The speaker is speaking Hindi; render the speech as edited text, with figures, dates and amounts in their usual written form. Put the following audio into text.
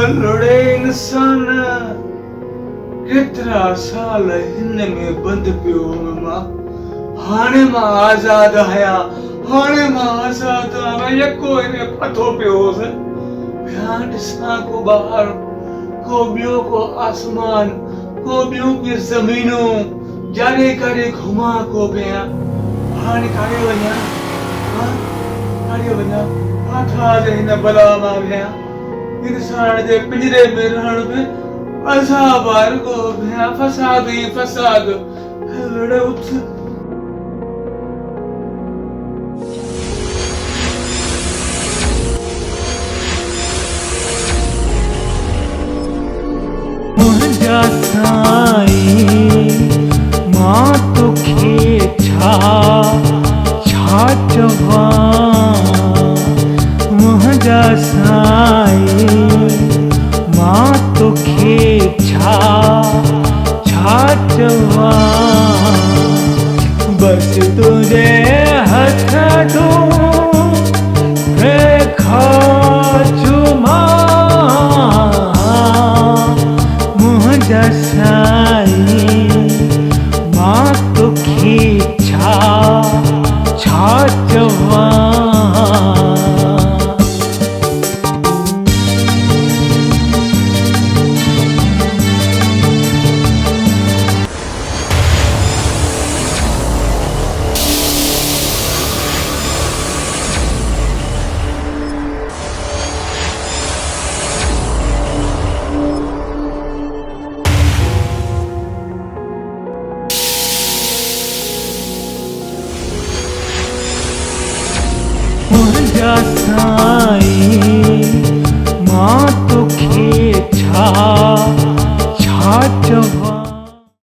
हलड़े इंसान केतरा साल हिन में बंद पियो मां हाणे मां आज़ाद आहियां हाणे मां आज़ाद आहियां यको हिन पतो पियो ध्यान ॾिसां को ॿार को ॿियो को आसमान को ॿियूं के ज़मीनूं जाने करे घुमा को पिया हाणे काॾे वञा काॾे वञा काथां हिन बला मां विया इंसान जे पिंजरे में रहण में अज़ाब को पिया फसाद ही फसाद हलड़े उथ मुंहिंजा साईं मां तोखे छा चवां मुंहिंजा साईं मां तोखे छा चवां बस तुंहिंजे हथ जो रेखा मुंहिंजा साईं मां तोखे छा चवां मुंहिंजा साईं